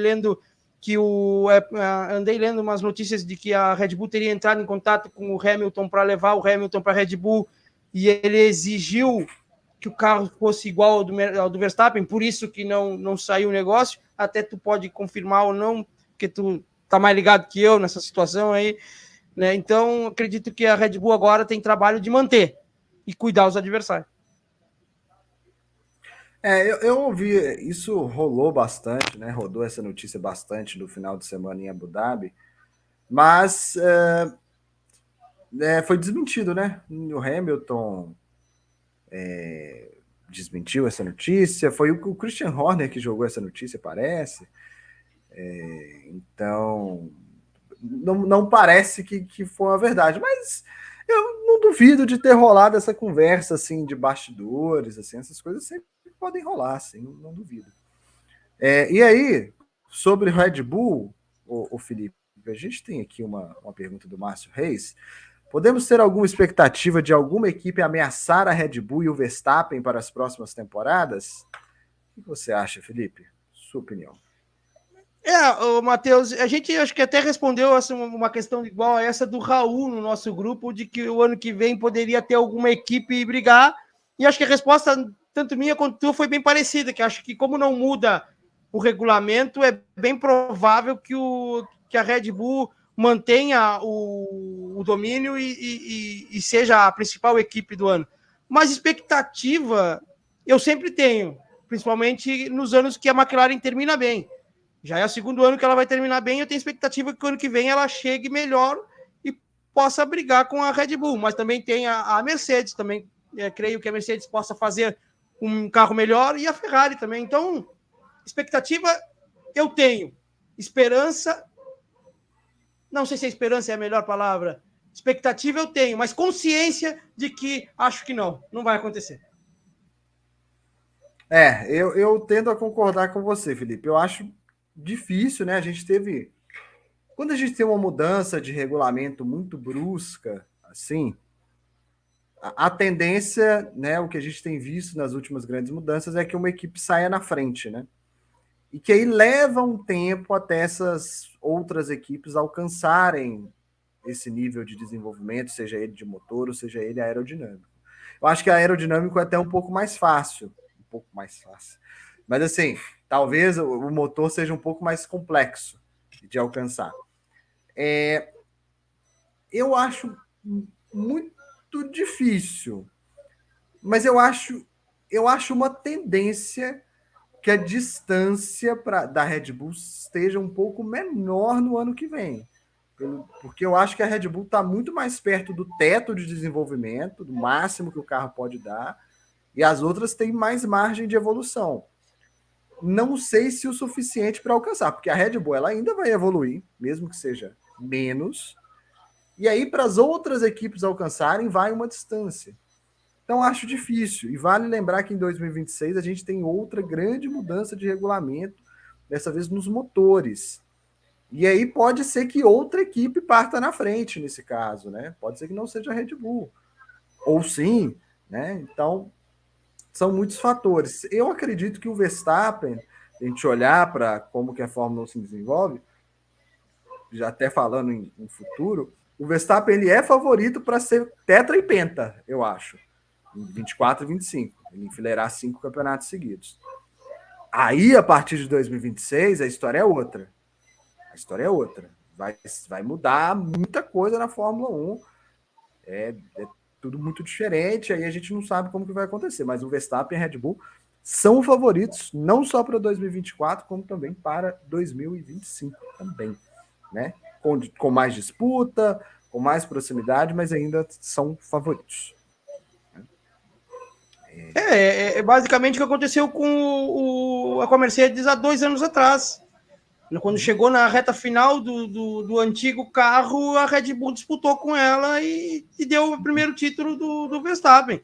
lendo umas notícias de que a Red Bull teria entrado em contato com o Hamilton para levar o Hamilton para a Red Bull, e ele exigiu que o carro fosse igual ao do Verstappen, por isso que não saiu o negócio. Até tu pode confirmar ou não, porque tu tá mais ligado que eu nessa situação aí, né? Então, acredito que a Red Bull agora tem trabalho de manter e cuidar os adversários.
Eu ouvi, isso rolou bastante, né? Rodou essa notícia bastante no final de semana em Abu Dhabi, mas foi desmentido, né? O Hamilton desmentiu essa notícia, foi o Christian Horner que jogou essa notícia, parece. Então, não parece que foi uma verdade, mas eu não duvido de ter rolado essa conversa assim de bastidores, assim, essas coisas sempre podem rolar, assim, não duvido. E aí, sobre Red Bull, o Felipe, a gente tem aqui uma pergunta do Márcio Reis. Podemos ter alguma expectativa de alguma equipe ameaçar a Red Bull e o Verstappen para as próximas temporadas? O que você acha, Felipe? Sua opinião.
Matheus, a gente acho que até respondeu uma questão igual a essa do Raul no nosso grupo, de que o ano que vem poderia ter alguma equipe brigar, e acho que a resposta, tanto minha quanto tua, foi bem parecida, que acho que como não muda o regulamento, é bem provável que a Red Bull mantenha o domínio e seja a principal equipe do ano. Mas expectativa eu sempre tenho, principalmente nos anos que a McLaren termina bem. Já é o segundo ano que ela vai terminar bem, eu tenho expectativa que o ano que vem ela chegue melhor e possa brigar com a Red Bull, mas também tem a Mercedes, também creio que a Mercedes possa fazer um carro melhor, e a Ferrari também. Então, expectativa eu tenho. Esperança, não sei se a esperança é a melhor palavra, expectativa eu tenho, mas consciência de que acho que não vai acontecer.
Eu tendo a concordar com você, Felipe. Eu acho difícil, né? Quando a gente tem uma mudança de regulamento muito brusca, assim, a tendência, né, o que a gente tem visto nas últimas grandes mudanças é que uma equipe saia na frente, né? E que aí leva um tempo até essas outras equipes alcançarem esse nível de desenvolvimento, seja ele de motor ou seja ele aerodinâmico. Eu acho que a aerodinâmico é até um pouco mais fácil. Um pouco mais fácil. Mas assim, talvez o motor seja um pouco mais complexo de alcançar. Eu acho muito difícil. Mas eu acho uma tendência que a distância da Red Bull esteja um pouco menor no ano que vem. Porque eu acho que a Red Bull está muito mais perto do teto de desenvolvimento, do máximo que o carro pode dar, e as outras têm mais margem de evolução. Não sei se o suficiente para alcançar, porque a Red Bull ela ainda vai evoluir, mesmo que seja menos, e aí para as outras equipes alcançarem vai uma distância. Então, acho difícil. E vale lembrar que em 2026 a gente tem outra grande mudança de regulamento, dessa vez nos motores. E aí pode ser que outra equipe parta na frente nesse caso, né? Pode ser que não seja a Red Bull. Ou sim, né? Então, são muitos fatores. Eu acredito que o Verstappen, a gente olhar para como que a Fórmula 1 se desenvolve, já até falando em futuro, o Verstappen ele é favorito para ser tetra e penta, eu acho. Em 24 e 25. Ele enfileirar 5 campeonatos seguidos. Aí, a partir de 2026, a história é outra. A história é outra. Vai mudar muita coisa na Fórmula 1. É tudo muito diferente. Aí a gente não sabe como que vai acontecer. Mas o Verstappen e a Red Bull são favoritos, não só para 2024, como também para 2025 também. Né? Com mais disputa, com mais proximidade, mas ainda são favoritos.
É basicamente o que aconteceu com a Mercedes há 2 anos atrás. Quando chegou na reta final do antigo carro, a Red Bull disputou com ela e deu o primeiro título do Verstappen.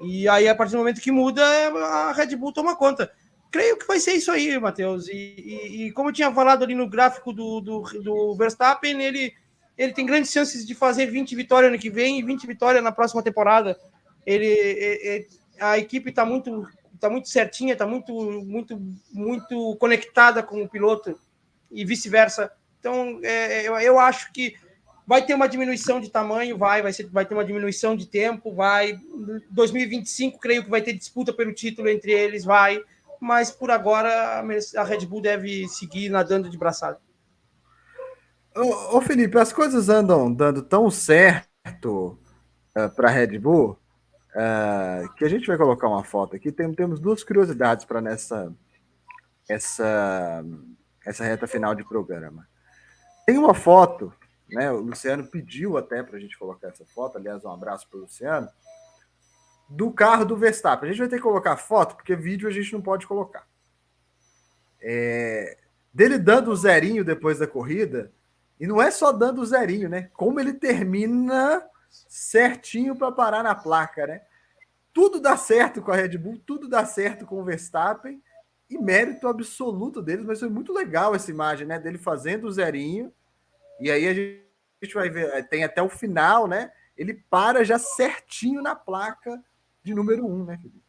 E aí, a partir do momento que muda, a Red Bull toma conta. Creio que vai ser isso aí, Matheus. E como eu tinha falado ali no gráfico do Verstappen, ele tem grandes chances de fazer 20 vitórias ano que vem e 20 vitórias na próxima temporada. A equipe está muito certinha, está muito conectada com o piloto e vice-versa. Então, eu acho que vai ter uma diminuição de tamanho, vai ter uma diminuição de tempo, 2025, creio que vai ter disputa pelo título entre eles, mas por agora a Red Bull deve seguir nadando de braçada.
Ô Felipe, as coisas andam dando tão certo para a Red Bull que a gente vai colocar uma foto aqui. Temos 2 curiosidades para essa reta final de programa. Tem uma foto, né? O Luciano pediu até para a gente colocar essa foto. Aliás, um abraço para o Luciano. Do carro do Verstappen. A gente vai ter que colocar foto, porque vídeo a gente não pode colocar. Dele dando o zerinho depois da corrida. E não é só dando o zerinho, né? Como ele termina certinho para parar na placa, né? Tudo dá certo com a Red Bull, tudo dá certo com o Verstappen, e mérito absoluto deles, mas foi muito legal essa imagem, né? Dele fazendo o zerinho, e aí a gente vai ver, tem até o final, né? Ele para já certinho na placa de número 1, né, Felipe?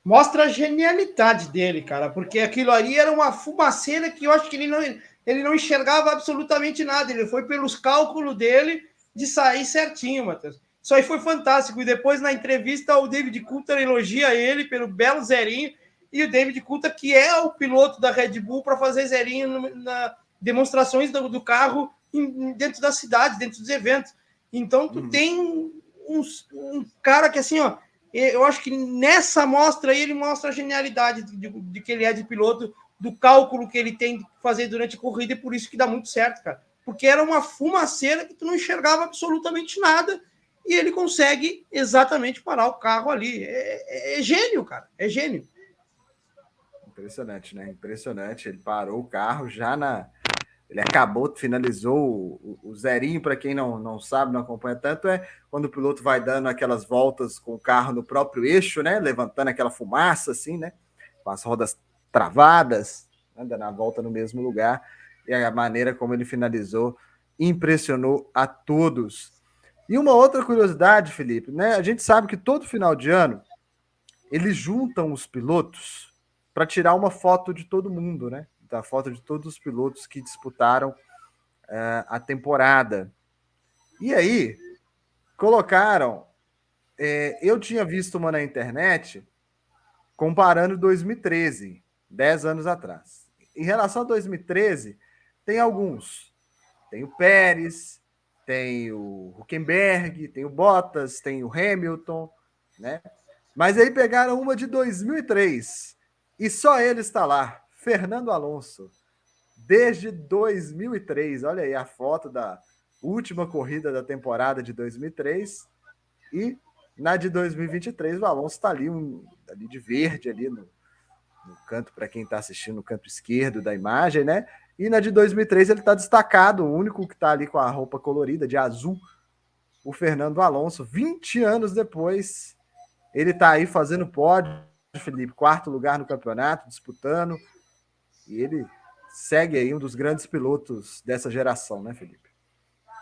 Mostra a genialidade dele, cara, porque aquilo ali era uma fumaceira que eu acho que ele não enxergava absolutamente nada, ele foi pelos cálculos dele de sair certinho, Matheus. Isso aí foi fantástico. E depois, na entrevista, o David Coulthard elogia ele pelo belo zerinho. E o David Coulthard, que é o piloto da Red Bull, para fazer zerinho na demonstrações do carro dentro da cidade, dentro dos eventos. Então, tu tem um cara que, assim, ó, eu acho que nessa mostra aí ele mostra a genialidade de que ele é de piloto, do cálculo que ele tem que fazer durante a corrida, e por isso que dá muito certo, cara. Porque era uma fumaceira que tu não enxergava absolutamente nada. E ele consegue exatamente parar o carro ali. É gênio, cara. É gênio.
Impressionante, né? Impressionante. Ele parou o carro já Ele acabou, finalizou o zerinho, para quem não sabe, não acompanha tanto, quando o piloto vai dando aquelas voltas com o carro no próprio eixo, né? Levantando aquela fumaça, assim, né? Com as rodas travadas, dando a volta no mesmo lugar. E a maneira como ele finalizou impressionou a todos. E uma outra curiosidade, Felipe, né? A gente sabe que todo final de ano eles juntam os pilotos para tirar uma foto de todo mundo, né? Da foto de todos os pilotos que disputaram a temporada. E aí colocaram eu tinha visto uma na internet comparando 2013, 10 anos atrás. Em relação a 2013, tem alguns. Tem o Pérez, tem o Hülkenberg, tem o Bottas, tem o Hamilton, né? Mas aí pegaram uma de 2003 e só ele está lá, Fernando Alonso, desde 2003. Olha aí a foto da última corrida da temporada de 2003 e na de 2023 o Alonso está ali, ali de verde ali no canto, para quem está assistindo, no canto esquerdo da imagem, né? E na de 2003 ele está destacado, o único que está ali com a roupa colorida de azul, o Fernando Alonso. 20 anos depois, ele está aí fazendo pódio, Felipe, 4º lugar no campeonato, disputando, e ele segue aí um dos grandes pilotos dessa geração, né, Felipe?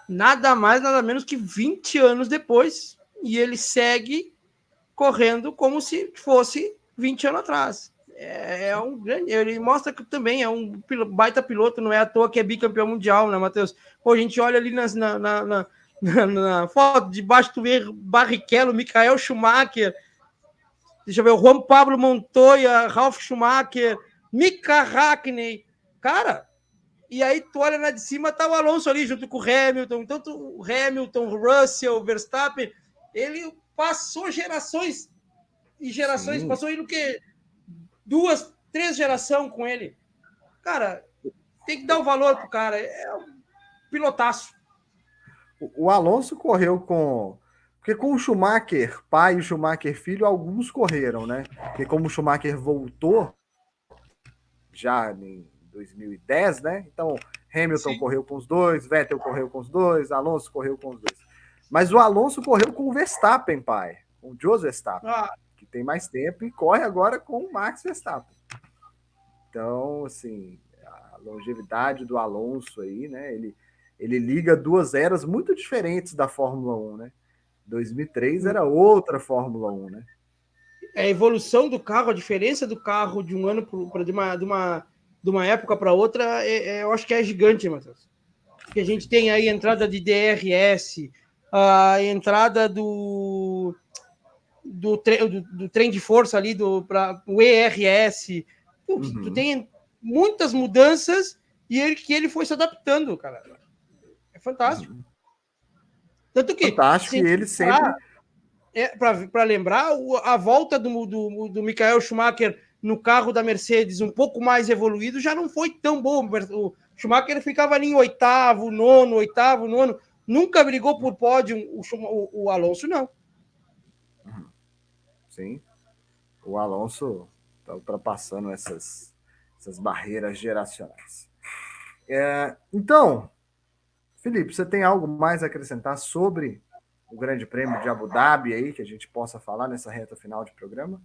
Nada mais, nada menos que 20 anos depois, e ele segue correndo como se fosse 20 anos atrás. É um grande. Ele mostra que também é um baita piloto, não é à toa que é bicampeão mundial, né, Matheus? Pô, a gente olha ali na foto de baixo, tu vê Barrichello, Michael Schumacher, deixa eu ver, o Juan Pablo Montoya, Ralf Schumacher, Mika Hakkinen, cara. E aí tu olha na de cima, tá o Alonso ali junto com o Hamilton, tanto o Hamilton, o Russell, o Verstappen, ele passou gerações e gerações, passou aí no que 2, 3 gerações com ele. Cara, tem que dar o valor pro cara, é um pilotaço.
O Alonso correu com... Porque com o Schumacher pai e o Schumacher filho, alguns correram, né? Porque como o Schumacher voltou já em 2010, né? Então, Hamilton correu com os dois, Vettel correu com os dois, Alonso correu com os dois. Mas o Alonso correu com o Verstappen, pai. Com o Jos Verstappen, que tem mais tempo e corre agora com o Max Verstappen. Então, assim, a longevidade do Alonso aí, né? Ele liga 2 eras muito diferentes da Fórmula 1, né? 2003 era outra Fórmula 1, né?
A evolução do carro, a diferença do carro de um ano para de uma época para outra, eu acho que é gigante, Matheus. Porque a gente tem aí a entrada de DRS, a entrada do trem de força ali, para o ERS. Tu tem muitas mudanças e que ele foi se adaptando, cara. É fantástico. Tanto que...
Fantástico, e ele sempre...
Para lembrar, a volta do Michael Schumacher no carro da Mercedes um pouco mais evoluído já não foi tão bom. O Schumacher ficava ali em 8º, 9º, 8º, 9º, nunca brigou por pódio. O Alonso não.
Sim, o Alonso está ultrapassando essas barreiras geracionais. Então, Felipe, você tem algo mais a acrescentar sobre o Grande Prêmio de Abu Dhabi aí, que a gente possa falar nessa reta final de programa?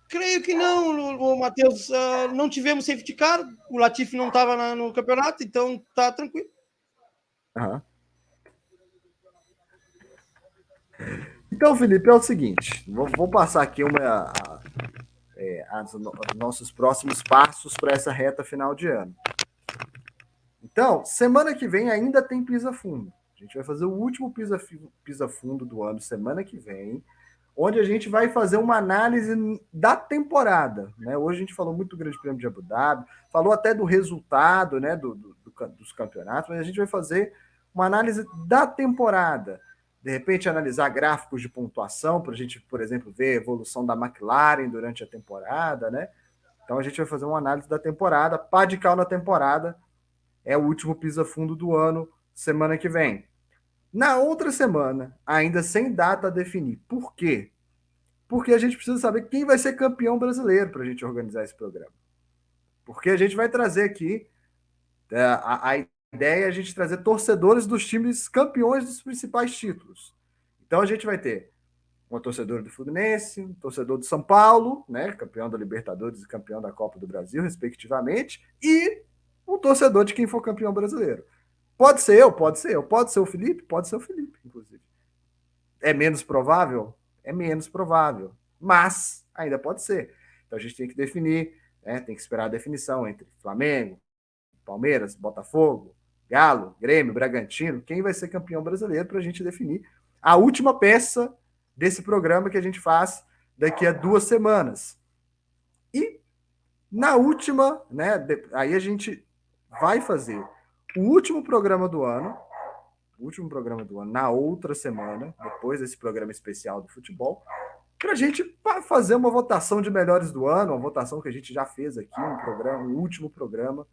Creio que não, Matheus. Não tivemos safety car, o Latifi não estava no campeonato, então tá tranquilo.
Então, Felipe, é o seguinte, vou passar aqui os nossos próximos passos para essa reta final de ano. Então, semana que vem ainda tem Pisa Fundo. A gente vai fazer o último Pisa Fundo do ano, semana que vem, onde a gente vai fazer uma análise da temporada, né? Hoje a gente falou muito do Grande Prêmio de Abu Dhabi, falou até do resultado, né, dos campeonatos, mas a gente vai fazer uma análise da temporada. De repente, analisar gráficos de pontuação, para a gente, por exemplo, ver a evolução da McLaren durante a temporada, né? Então a gente vai fazer uma análise da temporada, pá de cal na temporada, é o último Pisa Fundo do ano, semana que vem. Na outra semana, ainda sem data a definir. Por quê? Porque a gente precisa saber quem vai ser campeão brasileiro para a gente organizar esse programa. Porque a gente vai trazer aqui a ideia é a gente trazer torcedores dos times campeões dos principais títulos. Então a gente vai ter um torcedor do Fluminense, um torcedor do São Paulo, né, campeão da Libertadores e campeão da Copa do Brasil, respectivamente, e um torcedor de quem for campeão brasileiro. Pode ser eu, pode ser eu, pode ser o Felipe, inclusive. É menos provável? É menos provável, mas ainda pode ser. Então a gente tem que definir, né, tem que esperar a definição entre Flamengo, Palmeiras, Botafogo, Galo, Grêmio, Bragantino, quem vai ser campeão brasileiro para a gente definir a última peça desse programa que a gente faz daqui a 2 semanas. E na última, né, aí a gente vai fazer o último programa do ano, na outra semana, depois desse programa especial do futebol, para a gente fazer uma votação de melhores do ano, uma votação que a gente já fez aqui, um último programa,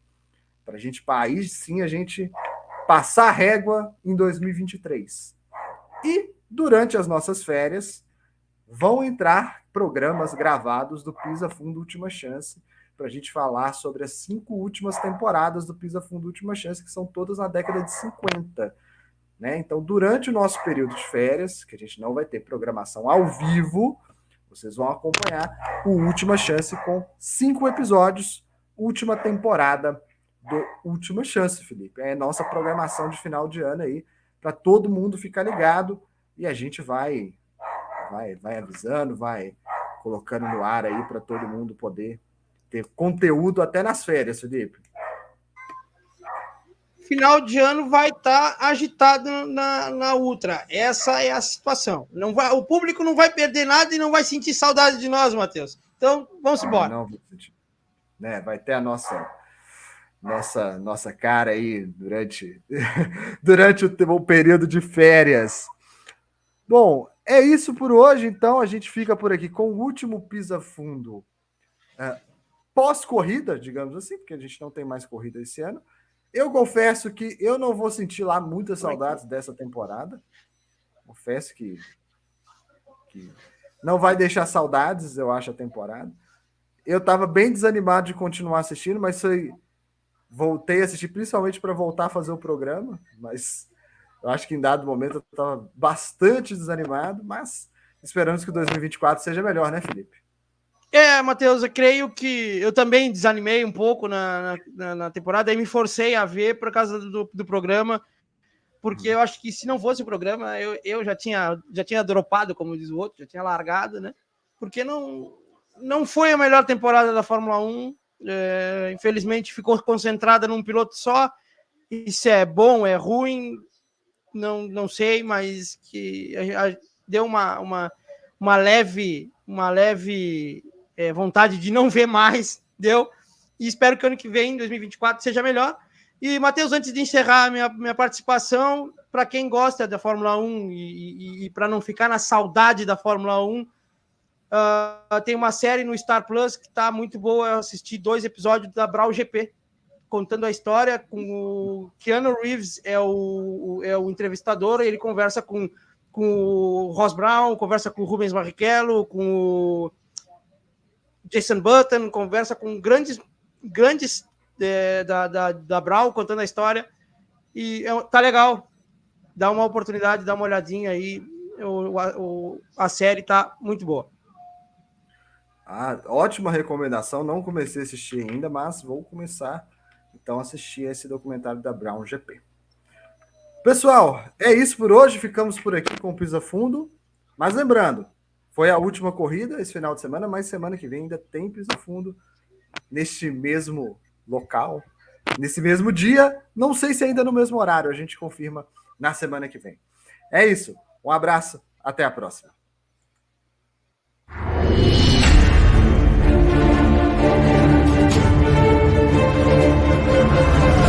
para a gente, aí sim, a gente passar a régua em 2023. E durante as nossas férias vão entrar programas gravados do Pisa Fundo Última Chance, para a gente falar sobre as 5 últimas temporadas do Pisa Fundo Última Chance, que são todas na década de 50. Né? Então, durante o nosso período de férias, que a gente não vai ter programação ao vivo, vocês vão acompanhar o Última Chance com 5 episódios, última temporada do Última Chance, Felipe. É nossa programação de final de ano aí, para todo mundo ficar ligado, e a gente vai avisando, vai colocando no ar aí para todo mundo poder ter conteúdo até nas férias, Felipe.
Final de ano vai estar agitado na Ultra. Essa é a situação. O público não vai perder nada e não vai sentir saudade de nós, Matheus. Então, vamos embora.
Não, né, vai ter a nossa cara aí durante o período de férias. Bom, é isso por hoje, então. A gente fica por aqui com o último Pisa Fundo pós-corrida, digamos assim, porque a gente não tem mais corrida esse ano. Eu confesso que eu não vou sentir lá muitas saudades dessa temporada. Confesso que não vai deixar saudades, eu acho, a temporada. Eu estava bem desanimado de continuar assistindo, mas voltei a assistir principalmente para voltar a fazer o programa, mas eu acho que em dado momento eu estava bastante desanimado, mas esperamos que o 2024 seja melhor, né, Felipe?
Matheus, eu creio que eu também desanimei um pouco na temporada e me forcei a ver por causa do programa, porque eu acho que se não fosse o programa, eu já tinha dropado, como diz o outro, já tinha largado, né? Porque não foi a melhor temporada da Fórmula 1, infelizmente ficou concentrada num piloto só. Isso é bom, é ruim, não sei, mas que deu uma leve vontade de não ver mais, deu? E espero que ano que vem, 2024, seja melhor. E, Matheus, antes de encerrar minha participação, para quem gosta da Fórmula 1 e para não ficar na saudade da Fórmula 1, tem uma série no Star Plus que está muito boa. Eu assisti 2 episódios da Brawl GP, contando a história. Com o Keanu Reeves é o entrevistador, ele conversa com o Ross Brown, conversa com o Rubens Barrichello, com o Jason Button, conversa com grandes da Brawl, contando a história. E tá legal. Dá uma oportunidade, dá uma olhadinha aí. A série tá muito boa.
Ótima recomendação. Não comecei a assistir ainda, mas vou começar então a assistir esse documentário da Brawl GP. Pessoal, é isso por hoje. Ficamos por aqui com o Pisa Fundo. Mas lembrando, foi a última corrida esse final de semana, mas semana que vem ainda tem Pisa Fundo neste mesmo local, nesse mesmo dia. Não sei se ainda no mesmo horário, a gente confirma na semana que vem. É isso. Um abraço, até a próxima.